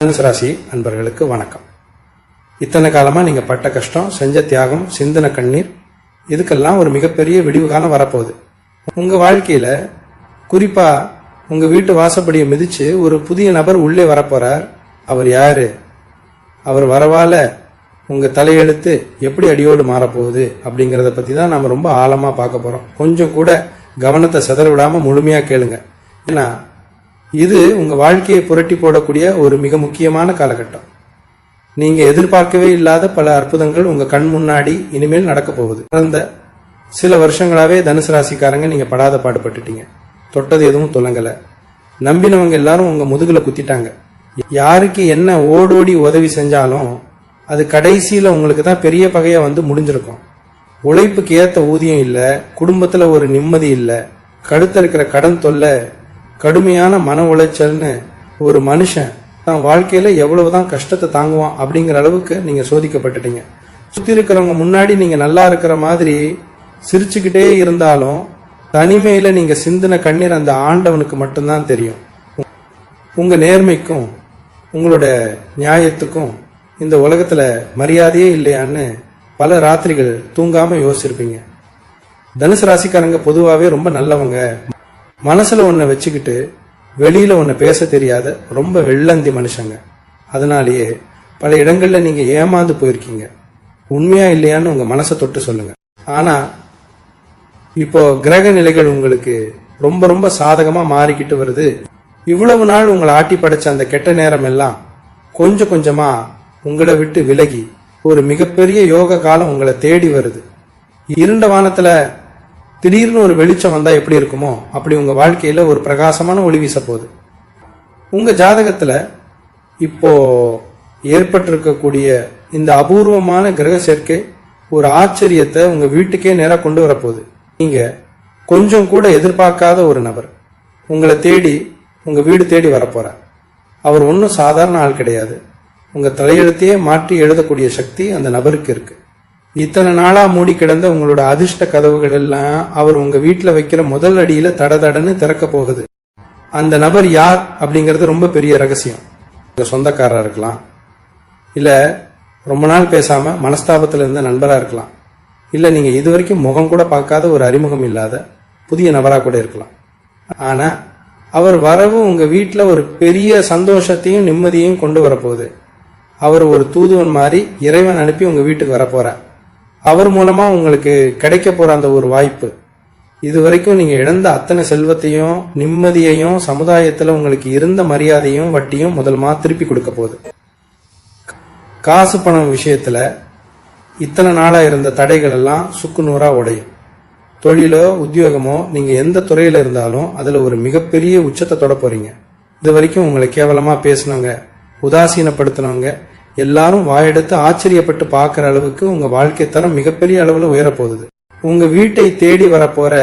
தனுசு ராசி அன்பர்களுக்கு வணக்கம். இத்தனை காலமா நீங்க பட்ட கஷ்டம், செஞ்ச தியாகம், சிந்தின கண்ணீர், இதுக்கெல்லாம் ஒரு மிகப்பெரிய விடிவு காலம் வரப்போகுது. உங்க வாழ்க்கையில குறிப்பா உங்க வீட்டு வாசப்படியை மிதிச்சு ஒரு புதிய நபர் உள்ளே வரப்போறார். அவர் யாரு? அவர் வரவால உங்க தலையெழுத்து எப்படி அடியோடு மாறப்போகுது அப்படிங்கறத பத்தி தான் நாம ரொம்ப ஆழமா பார்க்க போறோம். கொஞ்சம் கூட கவனத்தை சிதற விடாம முழுமையா கேளுங்க. ஏன்னா இது உங்க வாழ்க்கையை புரட்டி போடக்கூடிய ஒரு மிக முக்கியமான காலகட்டம். நீங்க எதிர்பார்க்கவே இல்லாத பல அற்புதங்கள் உங்க கண் முன்னாடி இனிமேல் நடக்க போகுது. கடந்த சில வருஷங்களாவே தனுசு ராசிக்காரங்க நீங்க படாத பாடுபட்டுட்டீங்க. தொட்டது எதுவும் துலங்கல. நம்பினவங்க எல்லாரும் உங்க முதுகுல குத்திட்டாங்க. யாருக்கு என்ன ஓடோடி உதவி செஞ்சாலும் அது கடைசியில உங்களுக்கு தான் பெரிய பகையா வந்து முடிஞ்சிருக்கும். உழைப்புக்கு ஏத்த ஊதியம் இல்ல, குடும்பத்துல ஒரு நிம்மதி இல்ல, கழுத்துல இருக்கிற கடன் தொல்லை, கடுமையான மன உளைச்சல்னு ஒரு மனுஷன் தான் வாழ்க்கையில எவ்வளவுதான் கஷ்டத்தை தாங்குவான் அப்படிங்கிற அளவுக்கு நீங்க சோதிக்கப்பட்டுட்டீங்க. சுத்தி இருக்கிறவங்க முன்னாடி நீங்க நல்லா இருக்கிற மாதிரி சிரிச்சுக்கிட்டே இருந்தாலும் தனிமையில நீங்க சிந்தின கண்ணீர் அந்த ஆண்டவனுக்கு மட்டும்தான் தெரியும். உங்க நேர்மைக்கும் உங்களோட நியாயத்துக்கும் இந்த உலகத்துல மரியாதையே இல்லையான்னு பல ராத்திரிகள் தூங்காம யோசிச்சிருப்பீங்க. தனுசு ராசிக்காரங்க பொதுவாவே ரொம்ப நல்லவங்க. மனசுல ஒன்ன வச்சுக்கிட்டு வெளியில ஒன்ன பேச தெரியாத ரொம்ப வெள்ளந்தி மனுஷங்க. அதனாலேயே பல இடங்கள்ல நீங்க ஏமாந்து போயிருக்கீங்க. உண்மையா இல்லையான்னு உங்க மனசை தொட்டு சொல்லுங்க. ஆனா இப்போ கிரக நிலைகள் உங்களுக்கு ரொம்ப ரொம்ப சாதகமா மாறிக்கிட்டு வருது. இவ்வளவு நாள் உங்களை ஆட்டி படைச்ச அந்த கெட்ட நேரம் எல்லாம் கொஞ்சம் கொஞ்சமா உங்களை விட்டு விலகி ஒரு மிகப்பெரிய யோக காலம் உங்களை தேடி வருது. இருண்ட வானத்துல திடீர்னு ஒரு வெளிச்சம் வந்தா எப்படி இருக்குமோ அப்படி உங்க வாழ்க்கையில ஒரு பிரகாசமான ஒளி வீச போகுது. உங்க ஜாதகத்துல இப்போ ஏற்பட்டிருக்கக்கூடிய இந்த அபூர்வமான கிரக சேர்க்கை ஒரு ஆச்சரியத்தை உங்க வீட்டுக்கே நேராக கொண்டு வரப்போகுது. நீங்க கொஞ்சம் கூட எதிர்பார்க்காத ஒரு நபர் உங்களை தேடி உங்க வீடு தேடி வரப்போறார். அவர் ஒன்றும் சாதாரண ஆள் கிடையாது. உங்க தலையெழுத்தையே மாற்றி எழுதக்கூடிய சக்தி அந்த நபருக்கு இருக்கு. இத்தனை நாளா மூடி கிடந்த உங்களோட அதிர்ஷ்ட கதவுகள் எல்லாம் அவர் உங்க வீட்டுல வைக்கிற முதல் அடியில தடதடன்னு திறக்க போகுது. அந்த நபர் யார் அப்படிங்கறது ரொம்ப பெரிய ரகசியம். உங்க சொந்தக்காரரா இருக்கலாம், இல்ல ரொம்ப நாள் பேசாம மனஸ்தாபத்துல இருந்த நண்பரா இருக்கலாம், இல்ல நீங்க இதுவரைக்கும் முகம் கூட பார்க்காத ஒரு அறிமுகம் இல்லாத புதிய நபரா கூட இருக்கலாம். ஆனா அவர் வரவு உங்க வீட்டுல ஒரு பெரிய சந்தோஷத்தையும் நிம்மதியையும் கொண்டு வரப்போகுது. அவர் ஒரு தூதுவன் மாதிரி இறைவன் அனுப்பி உங்க வீட்டுக்கு வரப்போறார். அவர் மூலமா உங்களுக்கு கிடைக்க போற அந்த ஒரு வாய்ப்பு இதுவரைக்கும் நீங்க இழந்த அத்தனை செல்வத்தையும் நிம்மதியையும் சமுதாயத்துல உங்களுக்கு இருந்த மரியாதையும் வட்டியும் முதல்மா திருப்பி கொடுக்க போகுது. காசு பணம் விஷயத்துல இத்தனை நாளா இருந்த தடைகள் எல்லாம் சுக்குநூறா உடையும். தொழிலோ உத்தியோகமோ நீங்க எந்த துறையில இருந்தாலும் அதுல ஒரு மிகப்பெரிய உச்சத்தை தொட போறீங்க. இது வரைக்கும் உங்களை கேவலமா பேசினவங்க, உதாசீனப்படுத்தினவங்க எல்லாரும் வாயெடுத்து ஆச்சரியப்பட்டு பார்க்கிற அளவுக்கு உங்க வாழ்க்கை தரம் மிகப்பெரிய அளவுல உயரப்போகுது. உங்க வீட்டை தேடி வரப்போற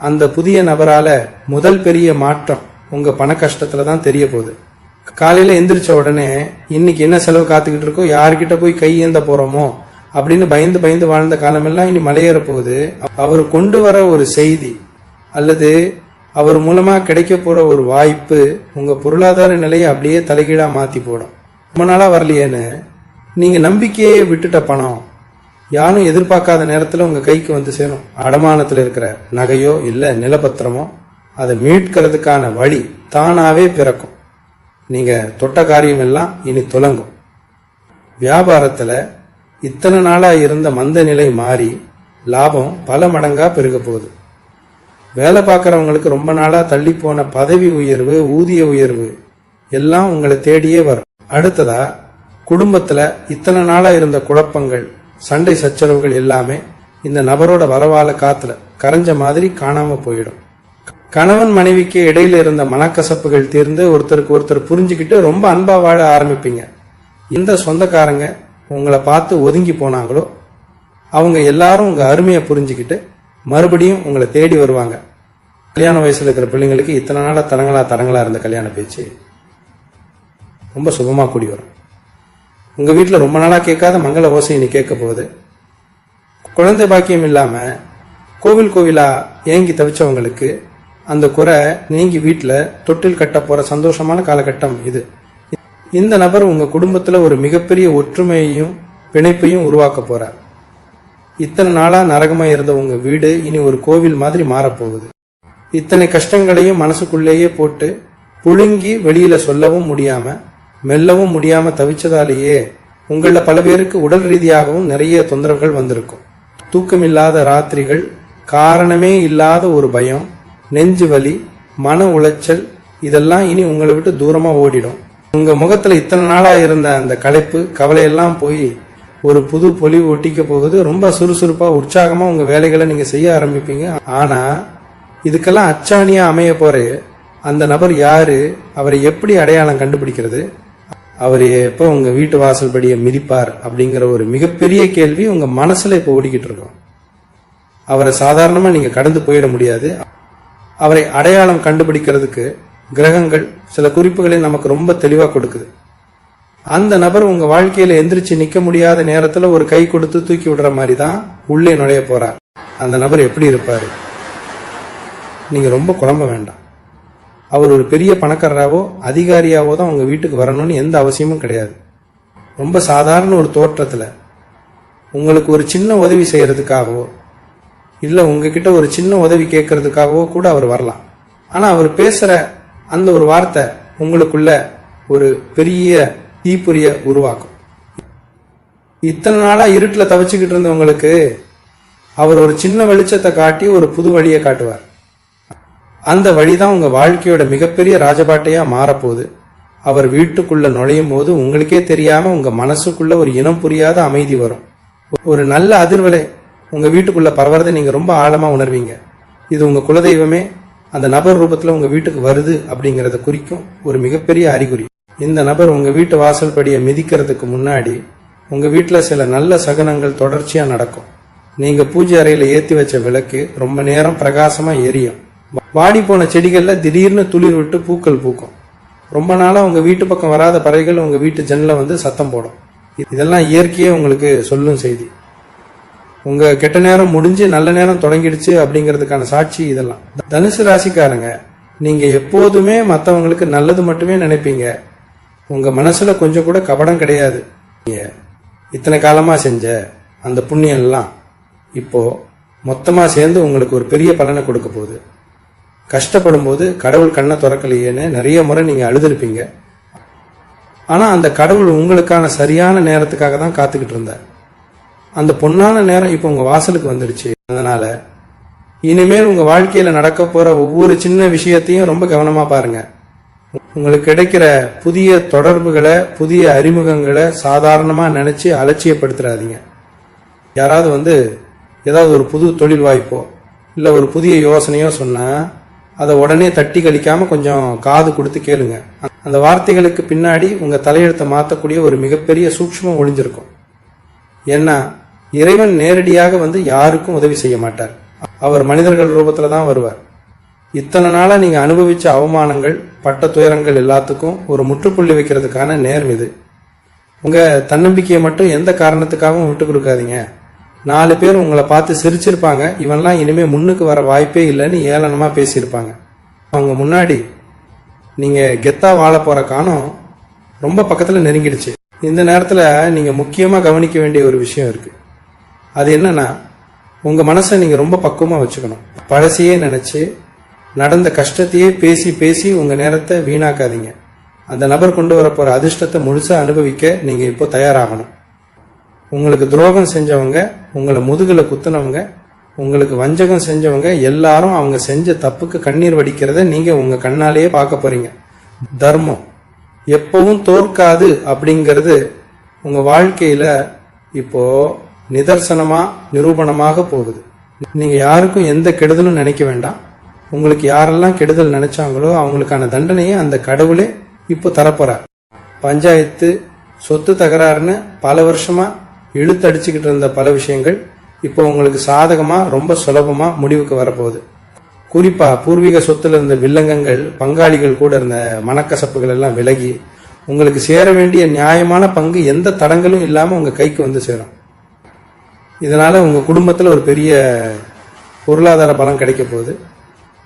அந்த புதிய நபரால முதல் பெரிய மாற்றம் உங்க பண கஷ்டத்துல தான் தெரிய போகுது. காலையில எந்திரிச்ச உடனே இன்னைக்கு என்ன செலவு காத்துக்கிட்டு இருக்கோ, யாருக்கிட்ட போய் கை ஏந்த போறோமோ அப்படின்னு பயந்து பயந்து வாழ்ந்த காலமெல்லாம் இனி மலையேற போகுது. அவர் கொண்டு வர ஒரு செய்தி அல்லது அவர் மூலமா கிடைக்க போற ஒரு வாய்ப்பு உங்க பொருளாதார நிலையை அப்படியே தலைகீழா மாத்தி போடும். ரொம்ப நாளா வரலையேன்னு நீங்க நம்பிக்கையே விட்டுட்ட பணம் யாரும் எதிர்பார்க்காத நேரத்துல உங்க கைக்கு வந்து சேரும். அடமானத்துல இருக்கிற நகையோ இல்ல நிலப்பத்திரமோ அதை மீட்கிறதுக்கான வழி தானாவே பிறக்கும். நீங்க தொட்ட காரியம் எல்லாம் இனி துலங்கும். வியாபாரத்துல இத்தனை நாளா இருந்த மந்த நிலை மாறி லாபம் பல மடங்கா பெருக போகுது. வேலை பார்க்கறவங்களுக்கு ரொம்ப நாளா தள்ளி போன பதவி உயர்வு, ஊதிய உயர்வு எல்லாம் உங்களை தேடியே வரும். அடுத்ததா குடும்பத்துல இத்தனை நாளா இருந்த குழப்பங்கள், சண்டை சச்சரவுகள் எல்லாமே இந்த நபரோட வரவால காத்துல கரைஞ்ச மாதிரி காணாம போயிடும். கணவன் மனைவிக்கு இடையில இருந்த மனக்கசப்புகள் தீர்ந்து ஒருத்தருக்கு ஒருத்தர் புரிஞ்சுக்கிட்டு ரொம்ப அன்பா வாழ ஆரம்பிப்பீங்க. இந்த சொந்தக்காரங்க உங்களை பார்த்து ஒதுங்கி போனாங்களோ அவங்க எல்லாரும் உங்க அருமையை புரிஞ்சுக்கிட்டு மறுபடியும் உங்களை தேடி வருவாங்க. கல்யாண வயசுல இருக்கிற பிள்ளைங்களுக்கு இத்தனை நாளா தடங்களா இருந்த கல்யாண பேச்சு ரொம்ப சுகமா கூடி வரும். உங்க வீட்டுல ரொம்ப நாளா கேட்காத மங்கள ஓசை இனி கேட்க போகுது. குழந்தை பாக்கியம் இல்லாம கோவில் கோவிலா ஏங்கி தவிச்சவங்களுக்கு அந்த குறை நீங்கி வீட்டுல தொட்டில் கட்ட போற சந்தோஷமான காலகட்டம் இது. இந்த நபர் உங்க குடும்பத்துல ஒரு மிகப்பெரிய ஒற்றுமையையும் பிணைப்பையும் உருவாக்க போறார். இத்தனை நாளா நரகமா இருந்த உங்க வீடு இனி ஒரு கோவில் மாதிரி மாறப்போகுது. இத்தனை கஷ்டங்களையும் மனசுக்குள்ளேயே போட்டு புழுங்கி வெளியில சொல்லவும் முடியாம மெல்லவும் முடியாம தவிச்சதாலேயே உங்கள பல பேருக்கு உடல் ரீதியாகவும் நிறைய தொந்தரவுகள் வந்திருக்கும். தூக்கமில்லாத ராத்திரிகள், காரணமே இல்லாத ஒரு பயம், நெஞ்சு வலி, மன உளைச்சல், இதெல்லாம் இனி உங்களை விட்டு தூரமா ஓடிடும். உங்க முகத்துல இத்தனை நாளா இருந்த அந்த களைப்பு கவலையெல்லாம் போய் ஒரு புது பொலிவு ஒட்டிக்க போகுது. ரொம்ப சுறுசுறுப்பா உற்சாகமா உங்க வேலைகளை நீங்க செய்ய ஆரம்பிப்பீங்க. ஆனா இதுக்கெல்லாம் அச்சாணியா அமைய போற அந்த நபர் யாரு, அவரை எப்படி அடையாளம் கண்டுபிடிக்கிறது, அவர் எப்ப உங்க வீட்டு வாசல் படியை மிதிப்பார் அப்படிங்கிற ஒரு மிகப்பெரிய கேள்வி உங்க மனசுல இப்ப ஓடிக்கிட்டு இருக்கும். அவரை சாதாரணமா நீங்க கடந்து போயிட முடியாது. அவரை அடையாளம் கண்டுபிடிக்கிறதுக்கு கிரகங்கள் சில குறிப்புகளை நமக்கு ரொம்ப தெளிவா கொடுக்குது. அந்த நபர் உங்க வாழ்க்கையில எந்திரிச்சு நிக்க முடியாத நேரத்துல ஒரு கை கொடுத்து தூக்கி விடுற மாதிரி தான் உள்ளே நுழைய போறார். அந்த நபர் எப்படி இருப்பாரு, நீங்க ரொம்ப குழம்ப வேண்டாம். அவர் ஒரு பெரிய பணக்காரராவோ அதிகாரியாவோ தான் உங்க வீட்டுக்கு வரணும்னு எந்த அவசியமும் கிடையாது. ரொம்ப சாதாரண ஒரு தோற்றத்துல உங்களுக்கு ஒரு சின்ன உதவி செய்யறதுக்காகவோ இல்ல உங்ககிட்ட ஒரு சின்ன உதவி கேட்கறதுக்காகவோ கூட அவர் வரலாம். ஆனா அவர் பேசுற அந்த ஒரு வார்த்தை உங்களுக்குள்ள ஒரு பெரிய தீப்பொறிய உருவாக்கும். இத்தனை நாளா இருட்டுல தவிச்சுக்கிட்டு இருந்தவங்களுக்கு அவர் ஒரு சின்ன வெளிச்சத்தை காட்டி ஒரு புது வழியை காட்டுவார். அந்த வழிதான் உங்க வாழ்க்கையோட மிகப்பெரிய ராஜபாட்டையா மாறப்போகுது. அவர் வீட்டுக்குள்ள நுழையும் போது உங்களுக்கே தெரியாம உங்க மனசுக்குள்ள ஒரு இனம் புரியாத அமைதி வரும். ஒரு நல்ல அதிர்வலை உங்க வீட்டுக்குள்ள பரவறதை நீங்க ரொம்ப ஆழமா உணர்வீங்க. இது உங்க குலதெய்வமே அந்த நபர் ரூபத்துல உங்க வீட்டுக்கு வருது அப்படிங்கறத குறிக்கும் ஒரு மிகப்பெரிய அறிகுறி. இந்த நபர் உங்க வீட்டு வாசல் படியை மிதிக்கிறதுக்கு முன்னாடி உங்க வீட்டுல சில நல்ல சகுனங்கள் தொடர்ச்சியா நடக்கும். நீங்க பூஜை அறையில ஏத்தி வச்ச விளக்கு ரொம்ப நேரம் பிரகாசமா எரியும். வாடி போன செடிகள்ல திடீர்னு துளிர் விட்டு பூக்கள் பூக்கும். ரொம்ப நாளா உங்க வீட்டு பக்கம் வராத பறவைகள் உங்க வீட்டு ஜன்னல வந்து சத்தம் போடும். இதெல்லாம் இயற்கையே உங்களுக்கு சொல்லும் செய்தி. உங்க கெட்ட நேரம் முடிஞ்சு நல்ல நேரம் தொடங்கிடுச்சு அப்படிங்கிறதுக்கான சாட்சி இதெல்லாம். தனுசு ராசிக்காரங்க, நீங்க எப்போதுமே மற்றவங்களுக்கு நல்லது மட்டுமே நினைப்பீங்க. உங்க மனசுல கொஞ்சம் கூட கபடம் கிடையாது. இத்தனை காலமா செஞ்ச அந்த புண்ணியம் எல்லாம் இப்போ மொத்தமா சேர்ந்து உங்களுக்கு ஒரு பெரிய பலனை கொடுக்க போகுது. கஷ்டப்படும் போது கடவுள் கண்ணை திறக்கலையேன்னு நிறைய முறை நீங்க அழுதுருப்பீங்க. ஆனா அந்த கடவுள் உங்களுக்கான சரியான நேரத்துக்காக தான் காத்துக்கிட்டு இருந்தார். அந்த பொன்னான நேரம் இப்போ உங்க வாசலுக்கு வந்துடுச்சு. அதனால இனிமேல் உங்க வாழ்க்கையில நடக்க போற ஒவ்வொரு சின்ன விஷயத்தையும் ரொம்ப கவனமா பாருங்க. உங்களுக்கு கிடைக்கிற புதிய தொடர்புகளை, புதிய அறிமுகங்களை சாதாரணமா நினைச்சு அலட்சியப்படுத்துறாதீங்க. யாராவது ஏதாவது ஒரு புது தொழில் வாய்ப்போ இல்ல ஒரு புதிய யோசனையோ சொன்னா அதை உடனே தட்டி கழிக்காம கொஞ்சம் காது கொடுத்து கேளுங்க. அந்த வார்த்தைகளுக்கு பின்னாடி உங்க தலையெழுத்தை மாற்றக்கூடிய ஒரு மிகப்பெரிய சூக்ஷ்மம் ஒளிஞ்சிருக்கும். ஏன்னா இறைவன் நேரடியாக யாருக்கும் உதவி செய்ய மாட்டார். அவர் மனிதர்கள் ரூபத்துல தான் வருவார். இத்தனை நாளா நீங்க அனுபவிச்ச அவமானங்கள், பட்ட துயரங்கள் எல்லாத்துக்கும் ஒரு முற்றுப்புள்ளி வைக்கிறதுக்கான நேரம் இது. உங்க தன்னம்பிக்கையை மட்டும் எந்த காரணத்துக்காகவும் விட்டு கொடுக்காதீங்க. 4 பேர் உங்களை பார்த்து சிரிச்சிருப்பாங்க. இவன்லாம் இனிமே முன்னுக்கு வர வாய்ப்பே இல்லைன்னு ஏளனமா பேசியிருப்பாங்க. அவங்க முன்னாடி நீங்க கெத்தா வாழ போற காலம் ரொம்ப பக்கத்துல நெருங்கிடுச்சு. இந்த நேரத்துல நீங்க முக்கியமா கவனிக்க வேண்டிய ஒரு விஷயம் இருக்கு. அது என்னன்னா, உங்க மனசை நீங்க ரொம்ப பக்குவமா வச்சுக்கணும். பழசையே நினைச்சு நடந்த கஷ்டத்தையே பேசி பேசி உங்க நேரத்தை வீணாக்காதீங்க. அந்த நபர் கொண்டு வர போற அதிர்ஷ்டத்தை முழுசா அனுபவிக்க நீங்க இப்போ தயாராகணும். உங்களுக்கு துரோகம் செஞ்சவங்க, உங்களை முதுகுல குத்துனவங்க, உங்களுக்கு வஞ்சகம் செஞ்சவங்க எல்லாரும் அவங்க செஞ்ச தப்புக்கு கண்ணீர் வடிக்கிறத நீங்க உங்க கண்ணாலேயே பார்க்க போறீங்க. தர்மம் எப்பவும் தோற்காது அப்படிங்கிறது உங்க வாழ்க்கையில இப்போ நிதர்சனமா நிரூபணமாக போகுது. நீங்க யாருக்கும் எந்த கெடுதலும் நினைக்க வேண்டாம். உங்களுக்கு யாரெல்லாம் கெடுதல் நினைச்சாங்களோ அவங்களுக்கான தண்டனையை அந்த கடவுளே இப்போ தரப்போறார். பஞ்சாயத்து, சொத்து தகராறுன்னு பல வருஷமா இழுத்தடிச்சுக்கிட்டு இருந்த பல விஷயங்கள் இப்போ உங்களுக்கு சாதகமா ரொம்ப சுலபமா முடிவுக்கு வரப்போகுது. குறிப்பா பூர்வீக சொத்துல இருந்த வில்லங்கங்கள், பங்காளிகள் கூட இருந்த மனக்கசப்புகள் எல்லாம் விலகி உங்களுக்கு சேர வேண்டிய நியாயமான பங்கு எந்த தடங்களும் இல்லாம உங்க கைக்கு சேரும். இதனால உங்க குடும்பத்துல ஒரு பெரிய பொருளாதார பலம் கிடைக்க போகுது.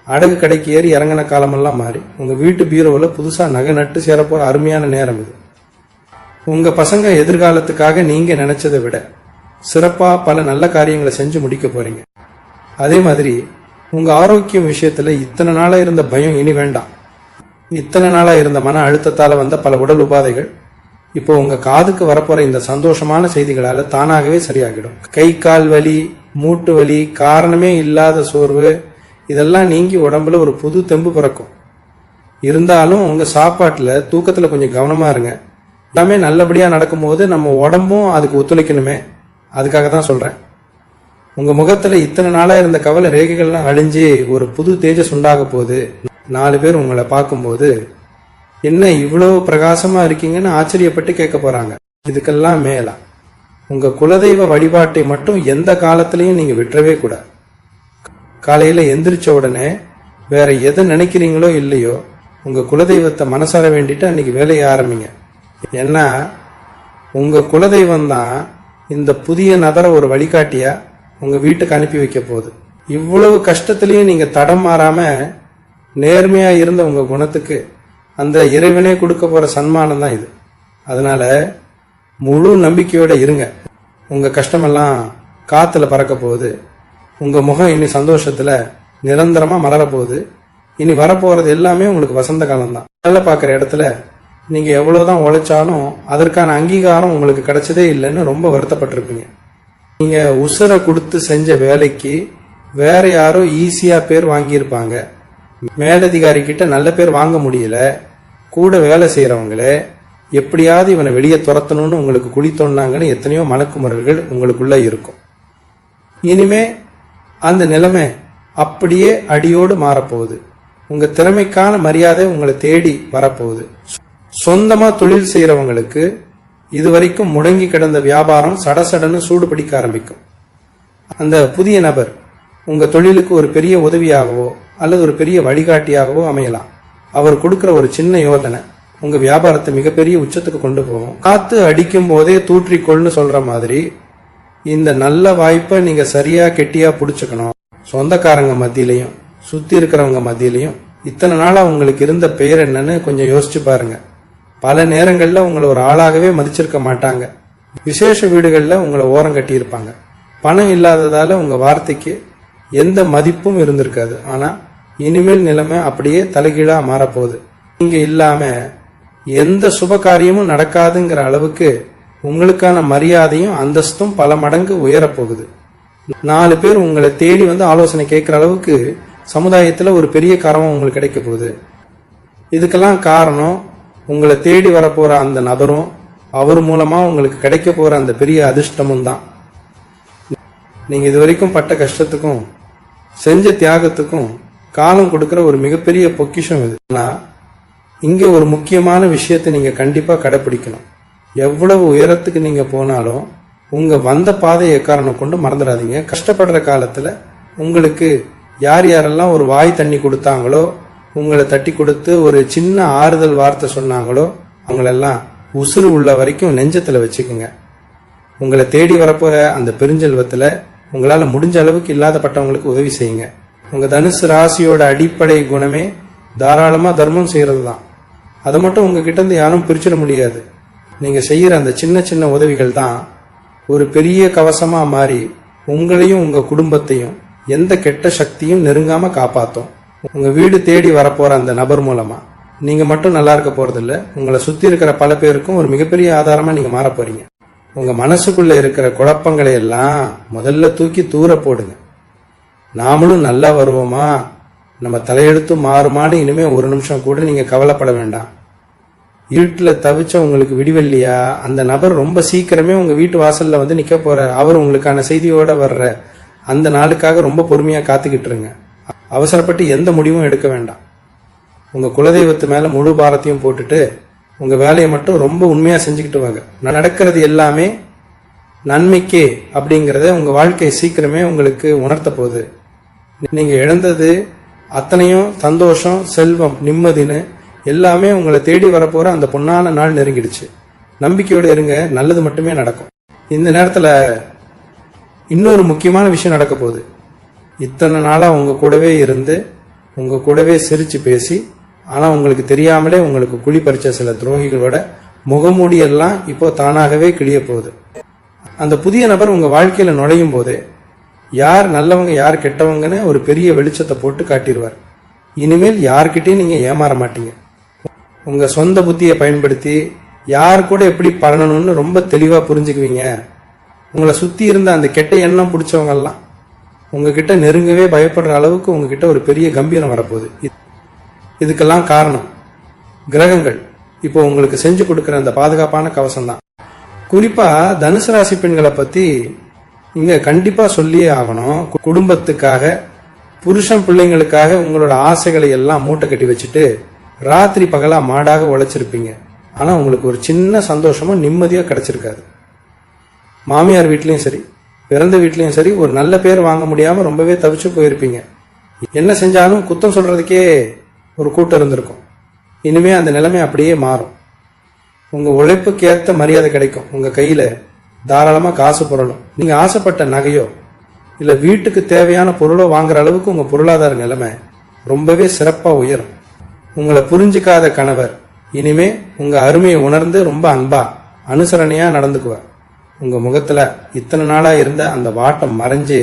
அடகு கடைக்கு ஏறி இறங்கின காலமெல்லாம் மாறி உங்க வீட்டு பீரோவில் புதுசா நகை நட்டு சேரப்போற அருமையான நேரம் இது. உங்க பசங்க எதிர்காலத்துக்காக நீங்க நினைச்சதை விட சிறப்பா பல நல்ல காரியங்களை செஞ்சு முடிக்க போறீங்க. அதே மாதிரி உங்க ஆரோக்கியம் விஷயத்துல இத்தனை நாளா இருந்த பயம் இனி வேண்டாம். இத்தனை நாளா இருந்த மன அழுத்தத்தால வந்த பல உடல் உபாதைகள் இப்போ உங்க காதுக்கு வரப்போற இந்த சந்தோஷமான செய்திகளால தானாகவே சரியாகிடும். கை கால் வலி, மூட்டு வலி, காரணமே இல்லாத சோர்வு இதெல்லாம் நீங்கி உடம்புல ஒரு புது தெம்பு பிறக்கும். இருந்தாலும் உங்க சாப்பாட்டுல தூக்கத்துல கொஞ்சம் கவனமா இருங்க. எல்லாமே நல்லபடியா நடக்கும்போது நம்ம உடம்பும் அதுக்கு ஒத்துழைக்கணுமே, அதுக்காக தான் சொல்றேன். உங்க முகத்துல இத்தனை நாளா இருந்த கவலை ரேகைகள்லாம் அழிஞ்சு ஒரு புது தேஜஸ் உண்டாக போகுது. 4 பேர் உங்களை பார்க்கும்போது என்ன இவ்வளவு பிரகாசமா இருக்கீங்கன்னு ஆச்சரியப்பட்டு கேட்க போறாங்க. இதுக்கெல்லாம் மேலா உங்க குலதெய்வ வழிபாட்டை மட்டும் எந்த காலத்திலையும் நீங்க விட்டுறவே கூடாது. காலையில எந்திரிச்ச உடனே வேற எதை நினைக்கிறீங்களோ இல்லையோ உங்க குலதெய்வத்தை மனசார வேண்டிட்டு அன்னைக்கு வேலையை ஆரம்பிங்க. ஏன்னா உங்க குலதெய்வம் தான் இந்த புதிய நபரை ஒரு வழிகாட்டியா உங்க வீட்டுக்கு அனுப்பி வைக்க போகுது. இவ்வளவு கஷ்டத்திலையும் நீங்க தடம் மாறாம நேர்மையா இருந்த உங்க குணத்துக்கு அந்த இறைவனே கொடுக்க போற சன்மானம் தான் இது. அதனால முழு நம்பிக்கையோட இருங்க. உங்க கஷ்டமெல்லாம் காத்துல பறக்க போகுது. உங்க முகம் இனி சந்தோஷத்துல நிரந்தரமா மலர போகுது. இனி வரப்போறது எல்லாமே உங்களுக்கு வசந்த காலம் தான். வேலை பார்க்குற இடத்துல நீங்க எவ்வளவுதான் உழைச்சாலும் அதற்கான அங்கீகாரம் உங்களுக்கு கிடைச்சதே இல்லைன்னு ரொம்ப வருத்தப்பட்டிருப்பீங்க. நீங்க உசுரை கொடுத்து செஞ்ச வேலைக்கு வேற யாரோ ஈஸியா பேர் வாங்கியிருப்பாங்க. மேலதிகாரி கிட்ட நல்ல பேர் வாங்க முடியல. கூட வேலை செய்யறவங்களே எப்படியாவது இவனை வெளியே துரத்தணும்னு உங்களுக்கு குழி தோண்டாங்கன்னு எத்தனையோ மனக்குமுறல்கள் உங்களுக்குள்ள இருக்கும். இனிமே அந்த நிலைமை அப்படியே அடியோடு மாறப்போகுது. உங்க திறமைக்கான மரியாதை உங்களை தேடி வரப்போகுது. சொந்தமா தொழில் செய்யறவங்களுக்கு இதுவரைக்கும் முடங்கி கிடந்த வியாபாரம் சடசடன்னு சூடு பிடிக்க ஆரம்பிக்கும். அந்த புதிய நபர் உங்க தொழிலுக்கு ஒரு பெரிய உதவியாகவோ அல்லது ஒரு பெரிய வழிகாட்டியாகவோ அமையலாம். அவர் கொடுக்கிற ஒரு சின்ன யோசனை உங்க வியாபாரத்தை மிகப்பெரிய உச்சத்துக்கு கொண்டு போகும். காத்து அடிக்கும் போதே தூற்றிக்கொள்னு சொல்ற மாதிரி இந்த நல்ல வாய்ப்பை நீங்க சரியா கெட்டியா புடிச்சுக்கணும். சொந்தக்காரங்க மத்தியிலையும் சுத்தி இருக்கிறவங்க மத்தியிலையும் இத்தனை நாளா உங்களுக்கு இருந்த பெயர் என்னன்னு கொஞ்சம் யோசிச்சு பாருங்க. பல நேரங்கள்ல உங்களை ஒரு ஆளாகவே மதிச்சிருக்க மாட்டாங்க. விசேஷ வீடுகள்ல உங்களை ஓரம் கட்டி இருப்பாங்க. பணம் இல்லாததால உங்க வார்த்தைக்கு எந்த மதிப்பும் இருந்திருக்காது. ஆனா இனிமேல் நிலைமை அப்படியே தலைகீழா மாறப்போகுது. நீங்க இல்லாம எந்த சுப காரியமும் நடக்காதுங்கிற அளவுக்கு உங்களுக்கான மரியாதையும் அந்தஸ்தும் பல மடங்கு உயரப்போகுது. 4 பேர் உங்களை தேடி வந்து ஆலோசனை கேட்கிற அளவுக்கு சமுதாயத்துல ஒரு பெரிய காரணம் உங்களுக்கு கிடைக்க போகுது. இதுக்கெல்லாம் காரணம் உங்களை தேடி வரப்போற அந்த நபரும் அவர் மூலமா உங்களுக்கு கிடைக்க போற அந்த பெரிய அதிர்ஷ்டமும் தான். நீங்க இதுவரைக்கும் பட்ட கஷ்டத்துக்கும் செஞ்ச தியாகத்துக்கும் காலம் கொடுக்கிற ஒரு மிகப்பெரிய பொக்கிஷம் இது. ஆனா இங்க ஒரு முக்கியமான விஷயத்தை நீங்க கண்டிப்பா கடைபிடிக்கணும். எவ்வளவு உயரத்துக்கு நீங்க போனாலும் உங்க வந்த பாதையை எக்காரணம் கொண்டு மறந்துடாதீங்க. கஷ்டப்படுற காலத்துல உங்களுக்கு யார் யாரெல்லாம் ஒரு வாய் தண்ணி கொடுத்தாங்களோ, உங்களை தட்டி கொடுத்து ஒரு சின்ன ஆறுதல் வார்த்தை சொன்னாங்களோ அவங்களெல்லாம் உசுறு உள்ள வரைக்கும் நெஞ்சத்துல வச்சுக்கோங்க. உங்களை தேடி வரப்போற அந்த பெருஞ்செல்வத்துல உங்களால முடிஞ்ச அளவுக்கு இல்லாதப்பட்டவங்களுக்கு உதவி செய்யுங்க. உங்க தனுசு ராசியோட அடிப்படை குணமே தாராளமா தர்மம் செய்யறது தான். அதை மட்டும் உங்ககிட்ட இருந்து யாரும் பிரிச்சிட முடியாது. நீங்க செய்யற அந்த சின்ன சின்ன உதவிகள் தான் ஒரு பெரிய கவசமா மாறி உங்களையும் உங்க குடும்பத்தையும் எந்த கெட்ட சக்தியும் நெருங்காம காப்பாத்தும். உங்க வீடு தேடி வரப்போற அந்த நபர் மூலமா நீங்க மட்டும் நல்லா இருக்க போறது இல்ல, உங்களை சுத்தி இருக்கிற பல பேருக்கும் ஒரு மிகப்பெரிய ஆதாரமா நீங்க மாற போறீங்க. உங்க மனசுக்குள்ள இருக்கிற குழப்பங்களை எல்லாம் முதல்ல தூக்கி தூர போடுங்க. நாமளும் நல்லா வருவோமா, நம்ம தலையெழுத்து மாறுமாடு இனிமே ஒரு நிமிஷம் கூட நீங்க கவலைப்பட வேண்டாம். இருட்டுல தவிச்ச உங்களுக்கு விடிவெள்ளியா அந்த நபர் ரொம்ப சீக்கிரமே உங்க வீட்டு வாசல்ல வந்து நிக்க போற. அவர் உங்களுக்கான செய்தியோட வர்ற அந்த நாளுக்காக ரொம்ப பொறுமையா காத்துக்கிட்டு இருங்க. அவசரப்பட்டு எந்த முடிவும் எடுக்க வேண்டாம். உங்க குலதெய்வத்து மேல முழு பாரத்தையும் போட்டுட்டு உங்க வேலையை மட்டும் ரொம்ப உண்மையா செஞ்சுக்கிட்டு வாங்க. நடக்கிறது எல்லாமே நன்மைக்கே அப்படிங்கறத உங்க வாழ்க்கை சீக்கிரமே உங்களுக்கு உணர்த்த போகுது. நீங்க இழந்தது அத்தனையும் சந்தோஷம், செல்வம், நிம்மதின்னு எல்லாமே உங்களை தேடி வரப்போற அந்த பொன்னான நாள் நெருங்கிடுச்சு. நம்பிக்கையோட இருங்க, நல்லது மட்டுமே நடக்கும். இந்த நேரத்துல இன்னொரு முக்கியமான விஷயம் நடக்க போகுது. இத்தனை நாளா உங்க கூடவே இருந்து உங்க கூடவே சிரிச்சு பேசி ஆனா உங்களுக்கு தெரியாமலே உங்களுக்கு குழி பறிச்ச சில துரோகிகளோட முகமூடி எல்லாம் இப்போ தானாகவே கிழிய போகுது. அந்த புதிய நபர் உங்க வாழ்க்கையில நுழையும் போது யார் நல்லவங்க யார் கெட்டவங்கன்னு ஒரு பெரிய வெளிச்சத்தை போட்டு காட்டிடுவார். இனிமேல் யார்கிட்டயும் நீங்க ஏமாற மாட்டீங்க. உங்க சொந்த புத்தியை பயன்படுத்தி யார் கூட எப்படி பழகணும்னு ரொம்ப தெளிவா புரிஞ்சுக்குவீங்க. உங்களை சுத்தி இருந்த அந்த கெட்ட எண்ணம் பிடிச்சவங்க எல்லாம் உங்ககிட்ட நெருங்கவே பயப்படுற அளவுக்கு உங்ககிட்ட ஒரு பெரிய கம்பீரம் வரப்போகுது. இதுக்கெல்லாம் காரணம் கிரகங்கள் இப்போ உங்களுக்கு செஞ்சு கொடுக்கிற அந்த பாதுகாப்பான கவசம் தான். குறிப்பா தனுசு ராசி பெண்களை பத்தி இங்க கண்டிப்பா சொல்லியே ஆகணும். குடும்பத்துக்காக புருஷன் பிள்ளைங்களுக்காக உங்களோட ஆசைகளை எல்லாம் மூட்டை கட்டி வச்சுட்டு ராத்திரி பகலா மாடாக உழைச்சிருப்பீங்க. ஆனா உங்களுக்கு ஒரு சின்ன சந்தோஷமும் நிம்மதியா கிடைச்சிருக்காது. மாமியார் வீட்லயும் சரி பிறந்த வீட்லயும் சரி ஒரு நல்ல பேர் வாங்க முடியாம ரொம்பவே தவிச்சு போயிருப்பீங்க. என்ன செஞ்சாலும் குத்தம் சொல்றதுக்கே ஒரு கூட்டம் இருந்திருக்கும். இனிமே அந்த நிலைமை அப்படியே மாறும். உங்க உழைப்புக்கு ஏற்ற மரியாதை கிடைக்கும். உங்க கையில தாராளமா காசு புரளும். நீங்க ஆசைப்பட்ட நகையோ இல்ல வீட்டுக்கு தேவையான பொருளோ வாங்குற அளவுக்கு உங்க பொருளாதார நிலைமை ரொம்பவே சிறப்பா உயரும். உங்களை புரிஞ்சுக்காத கணவர் இனிமே உங்க அருமையை உணர்ந்து ரொம்ப அன்பா அனுசரணையா நடந்துக்குவார். உங்க முகத்துல இத்தனை நாளா இருந்த அந்த வாட்டம் மறைஞ்சு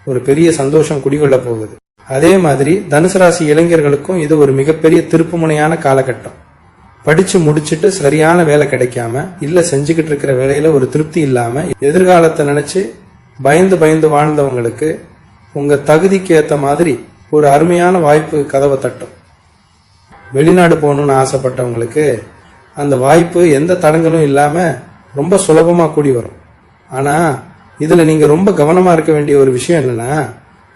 ஒரு பெரிய சந்தோஷம் குடிகொள்ள போகுது. அதே மாதிரி தனுசு ராசி இளைஞர்களுக்கும் இது ஒரு மிகப்பெரிய திருப்புமுனையான காலகட்டம். படிச்சு முடிச்சுட்டு சரியான வேலை கிடைக்காம இல்ல செஞ்சுக்கிட்டு இருக்கிற வேலையில ஒரு திருப்தி இல்லாம எதிர்காலத்தை நினைச்சு பயந்து பயந்து வாழ்ந்தவங்களுக்கு உங்க தகுதிக்கு ஏத்த மாதிரி ஒரு அருமையான வாய்ப்பு கதவை தட்டும். வெளிநாடு போகணும்னு ஆசைப்பட்டவங்களுக்கு அந்த வாய்ப்பு எந்த தடங்களும் இல்லாம ரொம்ப சுலபமா கூடி வரும். ஆனா இதுல நீங்க ரொம்ப கவனமா இருக்க வேண்டிய ஒரு விஷயம் என்னன்னா,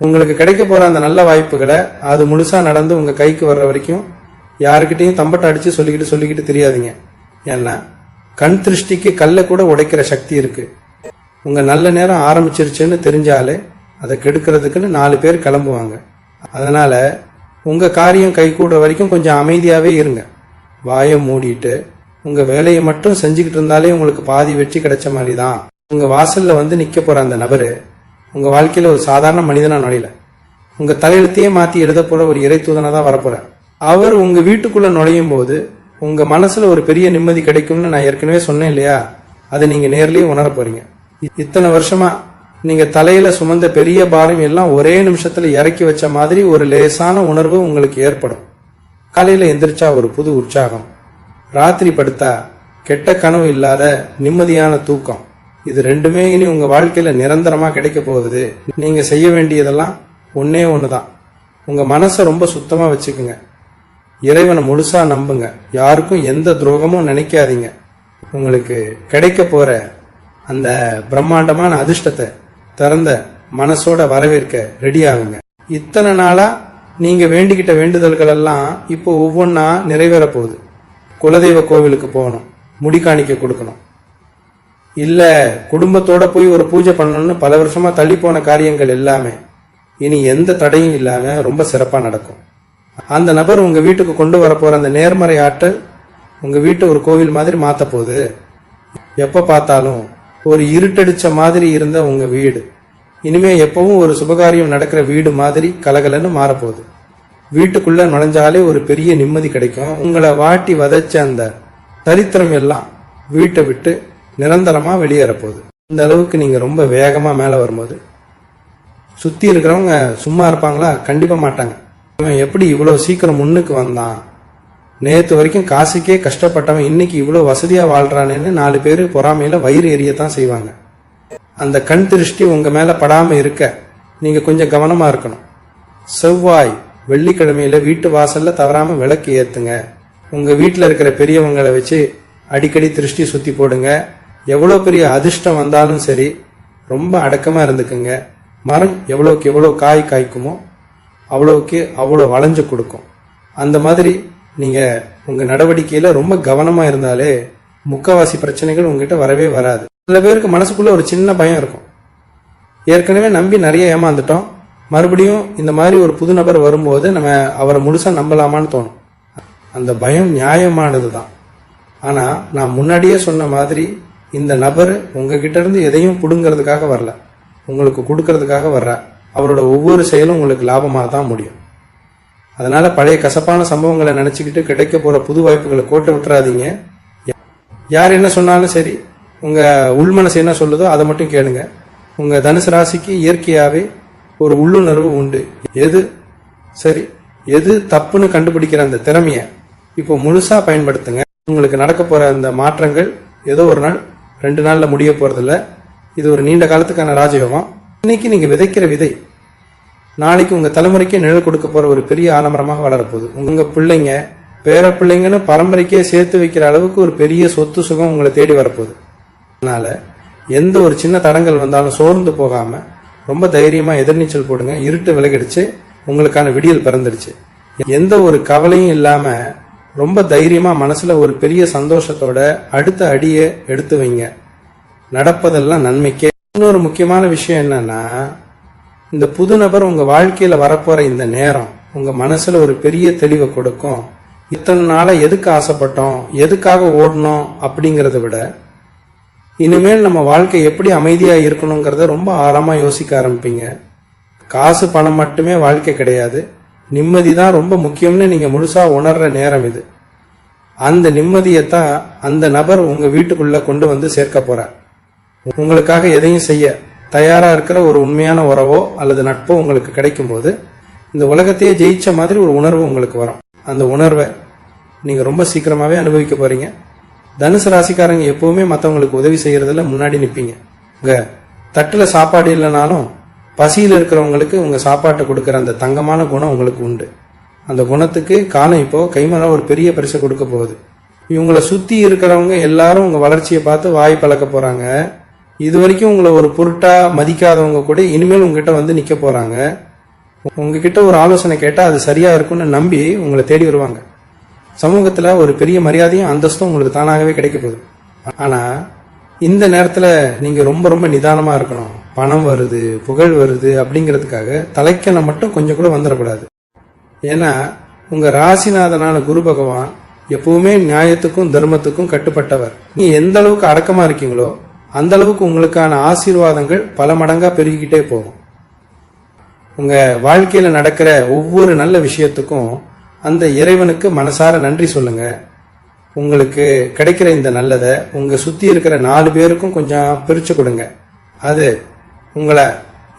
உங்களுக்கு கிடைக்க போற அந்த நல்ல வாய்ப்புகளை அது முழுசா நடந்து உங்க கைக்கு வர்ற வரைக்கும் யாருக்கிட்டையும் தம்பட்டை அடிச்சு சொல்லிக்கிட்டு தெரியாதீங்க. ஏன்னா கண் திருஷ்டிக்கு கல்லை கூட உடைக்கிற சக்தி இருக்கு. உங்க நல்ல நேரம் ஆரம்பிச்சிருச்சுன்னு தெரிஞ்சாலே அதை கெடுக்கிறதுக்குன்னு 4 பேர் கிளம்புவாங்க. அதனால உங்க காரியம் கை கூட வரைக்கும் கொஞ்சம் அமைதியாவே இருங்க. வாயை மூடிட்டு உங்க வேலையை மட்டும் செஞ்சுக்கிட்டு இருந்தாலே உங்களுக்கு பாதி வெற்றி கிடைச்ச மாதிரி தான். உங்க வாசல்ல வந்து நிக்க போற அந்த நபரு உங்க வாழ்க்கையில ஒரு சாதாரண மனிதனா நுழையல. உங்க தலையெழுத்தையே மாத்தி எழுத போற ஒரு இறை தூதனா தான் வரப்போற. அவர் உங்க வீட்டுக்குள்ள நுழையும் போது உங்க மனசுல ஒரு பெரிய நிம்மதி கிடைக்கும்னு நான் ஏற்கனவே சொன்னேன் இல்லையா? அதை நீங்க நேர்லயே உணர போறீங்க. இத்தனை வருஷமா நீங்க தலையில சுமந்த பெரிய பாரம் எல்லாம் ஒரே நிமிஷத்துல இறக்கி வச்ச மாதிரி ஒரு லேசான உணர்வு உங்களுக்கு ஏற்படும். காலையில எந்திரிச்சா ஒரு புது உற்சாகம், ராத்திரி படுத்தா கெட்ட கனவு இல்லாத நிம்மதியான தூக்கம். இது ரெண்டுமே இனி உங்க வாழ்க்கையில நிரந்தரமா கிடைக்க போகுது. நீங்க செய்ய வேண்டியதெல்லாம் ஒன்னே ஒண்ணுதான். உங்க மனசை ரொம்ப சுத்தமா வச்சுக்குங்க. இறைவனை முழுசா நம்புங்க. யாருக்கும் எந்த துரோகமும் நினைக்காதீங்க. உங்களுக்கு கிடைக்க போற அந்த பிரம்மாண்டமான அதிர்ஷ்டத்தை திறந்த மனசோட வரவேற்க ரெடி ஆகுங்க. இத்தனை நாளா நீங்க வேண்டிக்கிட்ட வேண்டுதல்கள் எல்லாம் இப்போ ஒவ்வொன்னா நிறைவேற போகுது. குலதெய்வ கோவிலுக்கு போகணும், முடிக்காணிக்க கொடுக்கணும், இல்ல குடும்பத்தோட போய் ஒரு பூஜை பண்ணணும்னு பல வருஷமா தள்ளி போன காரியங்கள் எல்லாமே இனி எந்த தடையும் இல்லாம ரொம்ப சிறப்பா நடக்கும். அந்த நபர் உங்க வீட்டுக்கு கொண்டு வர போற அந்த நேர்மறை ஆற்றல் உங்க வீட்டை ஒரு கோவில் மாதிரி மாத்த போகுது. எப்ப பார்த்தாலும் ஒரு இருட்டடிச்ச மாதிரி இருந்த உங்க வீடு இனிமே எப்பவும் ஒரு சுபகாரியம் நடக்கிற வீடு மாதிரி கலகலன்னு மாறப்போகுது. வீட்டுக்குள்ள நுழைஞ்சாலே ஒரு பெரிய நிம்மதி கிடைக்கும். உங்களை வாட்டி வதைச்ச அந்த சரித்திரம் எல்லாம் வீட்டை விட்டு நிரந்தரமா வெளியேற போகுது. இந்த அளவுக்கு நீங்க ரொம்ப வேகமா மேல வரும்போது சுத்தி இருக்கிறவங்க சும்மா இருப்பாங்களா? கண்டிப்பா மாட்டாங்க. அவன் எப்படி இவ்வளவு சீக்கிரம் முன்னுக்கு வந்தான், நேத்து வரைக்கும் காசுக்கே கஷ்டப்பட்டவன் இன்னைக்கு இவ்வளவு வசதியா வாழ்றானேன்னு 4 பேரு பொறாமையில வயிறு எரியத்தான் செய்வாங்க. அந்த கண் திருஷ்டி உங்க மேல படாம இருக்க நீங்க கொஞ்சம் கவனமா இருக்கணும். செவ்வாய் வெள்ளிக்கிழமையில வீட்டு வாசல்ல தவறாம விளக்கு ஏத்துங்க. உங்க வீட்டுல இருக்கிற பெரியவங்களை வச்சு அடிக்கடி திருஷ்டி சுத்தி போடுங்க. எவ்வளவு பெரிய அதிர்ஷ்டம் வந்தாலும் சரி ரொம்ப அடக்கமா இருந்துக்குங்க. மரம் எவ்வளவுக்கு எவ்வளவு காய் காய்க்குமோ அவ்வளவுக்கு அவ்வளவு வளைஞ்சு கொடுக்கும். அந்த மாதிரி நீங்க உங்க நடவடிக்கையில ரொம்ப கவனமா இருந்தாலே முக்கவாசி பிரச்சனைகள் உங்ககிட்ட வரவே வராது. சில பேருக்கு மனசுக்குள்ள ஒரு சின்ன பயம் இருக்கும். ஏற்கனவே நம்பி நிறைய ஏமாந்துட்டோம், மறுபடியும் இந்த மாதிரி ஒரு புது நபர் வரும்போது நம்ம அவரை முழுசா நம்பலாமான்னு தோணும். அந்த பயம் நியாயமானதுதான். ஆனா நான் முன்னாடியே சொன்ன மாதிரி இந்த நபர் உங்ககிட்ட இருந்து எதையும் புடுங்கிறதுக்காக வரல, உங்களுக்கு கொடுக்கறதுக்காக வர்ற. அவரோட ஒவ்வொரு செயலும் உங்களுக்கு லாபமாக தான் முடியும். அதனால பழைய கசப்பான சம்பவங்களை நினைச்சுக்கிட்டு கிடைக்க போற புது வாய்ப்புகளை கோட்டை விட்டுறாதீங்க. யார் என்ன சொன்னாலும் சரி, உங்க உள்மனசு என்ன சொல்லுதோ அதை மட்டும் கேளுங்க. உங்க தனுசு ராசிக்கு இயற்கையாவே ஒரு உள்ளுணர்வு உண்டு. எது சரி எது தப்புன்னு கண்டுபிடிக்கிற அந்த திறமைய இப்போ முழுசா பயன்படுத்துங்க. உங்களுக்கு நடக்க போற அந்த மாற்றங்கள் ஏதோ ஒரு நாள் 2 நாள்ல முடிய போறதில்ல. இது ஒரு நீண்ட காலத்துக்கான ராஜயோகம். இன்னைக்கு நீங்க விதைக்கிற விதை நாளைக்கு உங்க தலைமுறைக்கே நிழல் கொடுக்க போற ஒரு பெரிய ஆலமரமாக வளரப்போகுது. உங்க பிள்ளைங்க பேர பிள்ளைங்கன்னு பரம்பரைக்கே சேர்த்து வைக்கிற அளவுக்கு ஒரு பெரிய சொத்து சுகம் உங்களை தேடி வரப்போகுது. அதனால எந்த ஒரு சின்ன தடங்கள் வந்தாலும் சோர்ந்து போகாம ரொம்ப தைரியமா எதிர்நீச்சல் போடுங்க. இருட்டு விலகிடுச்சு, உங்களுக்கான விடியல் பிறந்துடுச்சு. எந்த ஒரு கவலையும் இல்லாம ரொம்ப தைரியமா மனசுல ஒரு பெரிய சந்தோஷத்தோட அடுத்த அடியை எடுத்து வைங்க. நடப்பதெல்லாம் நன்மைக்கே. இன்னொரு முக்கியமான விஷயம் என்னன்னா, இந்த புது நபர் உங்க வாழ்க்கையில வரப்போற இந்த நேரம் உங்க மனசுல ஒரு பெரிய தெளிவை கொடுக்கும். இத்தனை நாளா எதுக்கு ஆசைப்பட்டோம், எதுக்காக ஓடணும் அப்படிங்கறத விட இனிமேல் நம்ம வாழ்க்கை எப்படி அமைதியா இருக்கணுங்கிறத ரொம்ப ஆழமா யோசிக்க ஆரம்பிப்பீங்க. காசு பணம் மட்டுமே வாழ்க்கை கிடையாது, நிம்மதி தான் ரொம்ப முக்கியம்னு நீங்க முழுசா உணர்ற நேரம் இது. அந்த நிம்மதியைத்தான் அந்த நபர் உங்க வீட்டுக்குள்ள கொண்டு வந்து சேர்க்க போறார். உங்களுக்காக எதையும் செய்ய தயாரா இருக்கிற ஒரு உண்மையான உறவோ அல்லது நட்போ உங்களுக்கு கிடைக்கும் போது இந்த உலகத்தையே ஜெயிச்ச மாதிரி ஒரு உணர்வு உங்களுக்கு வரும். அந்த உணர்வை நீங்க ரொம்ப சீக்கிரமாவே அனுபவிக்க போறீங்க. தனுசு ராசிக்காரங்க எப்பவுமே மற்றவங்களுக்கு உதவி செய்யறதுல முன்னாடி நிற்பீங்க. உங்க தட்டுல சாப்பாடு இல்லைனாலும் பசியில் இருக்கிறவங்களுக்கு உங்க சாப்பாட்டை கொடுக்கற அந்த தங்கமான குணம் உங்களுக்கு உண்டு. அந்த குணத்துக்கு காலம் இப்போ கைமேல ஒரு பெரிய பரிசை கொடுக்க போகுது. இவங்களை சுத்தி இருக்கிறவங்க எல்லாரும் உங்க வளர்ச்சியை பார்த்து வாய் பழக்க போறாங்க. இது வரைக்கும் உங்களை ஒரு பொருட்டா மதிக்காதவங்க கூட இனிமேல் உங்ககிட்ட வந்து நிக்க போறாங்க. உங்ககிட்ட ஒரு ஆலோசனை கேட்டா அது சரியா இருக்கும்னு நம்பி உங்களை தேடி வருவாங்க. சமூகத்துல ஒரு பெரிய மரியாதையும் அந்தஸ்தும் உங்களுக்கு தானாகவே கிடைக்க போகுது. ஆனா இந்த நேரத்துல நீங்க ரொம்ப ரொம்ப நிதானமா இருக்கணும். பணம் வருது, புகழ் வருது அப்படிங்கிறதுக்காக தலைக்கணம் மட்டும் கொஞ்சம் கூட வந்துடக்கூடாது. ஏன்னா உங்க ராசிநாதனான குரு பகவான் எப்பவுமே நியாயத்துக்கும் தர்மத்துக்கும் கட்டுப்பட்டவர். நீ எந்த அளவுக்கு அடக்கமா இருக்கீங்களோ அந்த அளவுக்கு உங்களுக்கான ஆசீர்வாதங்கள் பல மடங்கா பெருகிக்கிட்டே போகும். உங்க வாழ்க்கையில நடக்கிற ஒவ்வொரு நல்ல விஷயத்துக்கும் அந்த இறைவனுக்கு மனசார நன்றி சொல்லுங்க. உங்களுக்கு கிடைக்கிற இந்த நல்லதை உங்க சுத்தி இருக்கிற 4 பேருக்கும் கொஞ்சம் பிரிச்சு கொடுங்க. அது உங்களை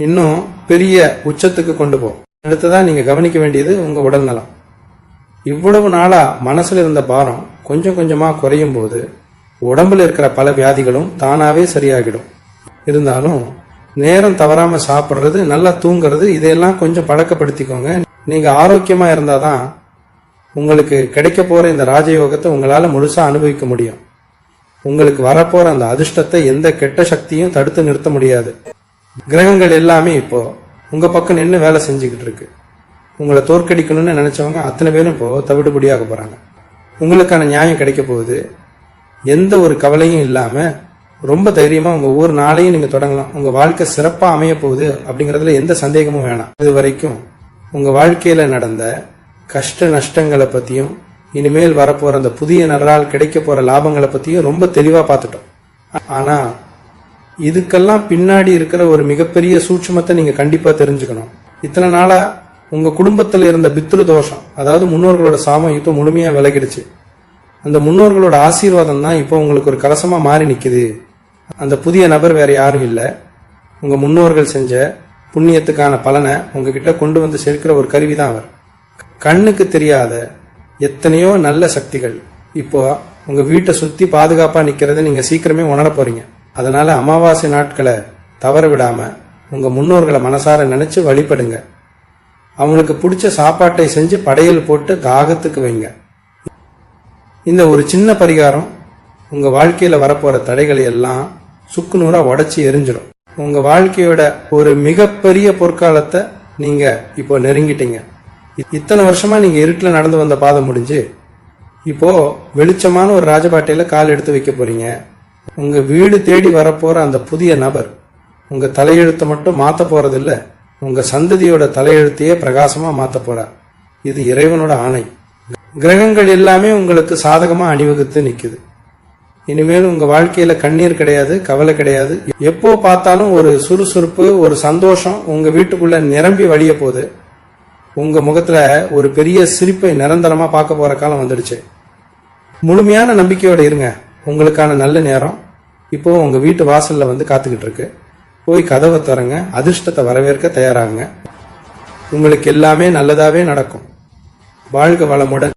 இன்னும் பெரிய உச்சத்துக்கு கொண்டு போகும். அடுத்ததான் நீங்க கவனிக்க வேண்டியது உங்க உடல் நலம். இவ்வளவு நாளா மனசுல இருந்த பாரம் கொஞ்சம் கொஞ்சமா குறையும் போது உடம்புல இருக்கிற பல வியாதிகளும் தானாவே சரியாகிடும். இருந்தாலும் நேரம் தவறாம சாப்பிடுறது, நல்லா தூங்குறது, இதையெல்லாம் கொஞ்சம் பழக்கப்படுத்திக்கோங்க. நீங்க ஆரோக்கியமா இருந்தாதான் உங்களுக்கு கிடைக்க போற இந்த ராஜயோகத்தை உங்களால முழுசா அனுபவிக்க முடியும். உங்களுக்கு வரப்போற அந்த அதிர்ஷ்டத்தை எந்த கெட்ட சக்தியும் தடுத்து நிறுத்த முடியாது. கிரகங்கள் எல்லாமே இப்போ உங்க பக்கம் நின்று வேலை செஞ்சுக்கிட்டு இருக்கு. உங்களை தோற்கடிக்கணும்னு நினைச்சவங்க அத்தனை பேரும் இப்போ தவிடுபடியாக போறாங்க. உங்களுக்கான நியாயம் கிடைக்க போகுது. எந்த ஒரு கவலையும் இல்லாம ரொம்ப தைரியமா உங்க ஒவ்வொரு நாளையும் நீங்க தொடங்கலாம். உங்க வாழ்க்கை சிறப்பா அமைய போகுது அப்படிங்கறதுல எந்த சந்தேகமும் வேணாம். இது வரைக்கும் உங்க வாழ்க்கையில நடந்த கஷ்ட நஷ்டங்களை பத்தியும் இனிமேல் வரப்போற அந்த புதிய நரால் கிடைக்க போற லாபங்களை பத்தியும் ரொம்ப தெளிவா பார்த்துட்டோம். ஆனா இதுக்கெல்லாம் பின்னாடி இருக்கிற ஒரு மிகப்பெரிய சூட்சுமத்தை நீங்க கண்டிப்பா தெரிஞ்சுக்கணும். இத்தனை நாளா உங்க குடும்பத்துல இருந்த பித்ரு தோஷம், அதாவது முன்னோர்களோட சாமம் இப்போ முழுமையா விலகிடுச்சு. அந்த முன்னோர்களோட ஆசீர்வாதம் தான் இப்போ உங்களுக்கு ஒரு கலசமா மாறி நிக்குது. அந்த புதிய நபர் வேற யாரும் இல்லை, உங்க முன்னோர்கள் செஞ்ச புண்ணியத்துக்கான பலனை உங்ககிட்ட கொண்டு வந்து சேர்க்கிற ஒரு கருவிதான் அவர். கண்ணுக்கு தெரியாத எத்தனையோ நல்ல சக்திகள் இப்போ உங்க வீட்டை சுத்தி பாதுகாப்பா நிக்கிறத நீங்க சீக்கிரமே உணர போறீங்க. அதனால அமாவாசை நாட்களை தவற விடாம உங்க முன்னோர்களை மனசார நினைச்சு வழிபடுங்க. அவங்களுக்கு பிடிச்ச சாப்பாட்டை செஞ்சு படையல் போட்டு தாகத்துக்கு வைங்க. இந்த ஒரு சின்ன பரிகாரம் உங்க வாழ்க்கையில வரப்போற தடைகளை எல்லாம் சுக்குநூறா உடைச்சி எரிஞ்சிடும். உங்க வாழ்க்கையோட ஒரு மிகப்பெரிய பொற்காலத்தை நீங்க இப்போ நெருங்கிட்டீங்க. இத்தனை வருஷமா நீங்க இருட்டில் நடந்து வந்த பாதை முடிஞ்சு இப்போ வெளிச்சமான ஒரு ராஜபாட்டையில கால் எடுத்து வைக்க போறீங்க. உங்க வீடு தேடி வரப்போற அந்த புதிய நபர் உங்க தலையெழுத்தை மட்டும் மாத்த போறது இல்ல, உங்க சந்ததியோட தலையெழுத்தையே பிரகாசமா மாத்த போறார். இது இறைவனோட ஆணை. கிரகங்கள் எல்லாமே உங்களுக்கு சாதகமா அணிவகுத்து நிக்குது. இனிமேல் உங்க வாழ்க்கையில கண்ணீர் கிடையாது, கவலை கிடையாது. எப்போ பார்த்தாலும் ஒரு சுறுசுறுப்பு, ஒரு சந்தோஷம் உங்க வீட்டுக்குள்ள நிரம்பி வழிய போகுது. உங்க முகத்துல ஒரு பெரிய சிரிப்பை நிரந்தரமா பார்க்க போற காலம் வந்துடுச்சு. முழுமையான நம்பிக்கையோட இருங்க. உங்களுக்கான நல்ல நேரம் இப்போ உங்க வீட்டு வாசல்ல வந்து காத்துக்கிட்டு இருக்கு. போய் கதவை திறங்க, அதிர்ஷ்டத்தை வரவேற்க தயாராகுங்க. உங்களுக்கு எல்லாமே நல்லதாவே நடக்கும். வாழ்க வளமுடன்.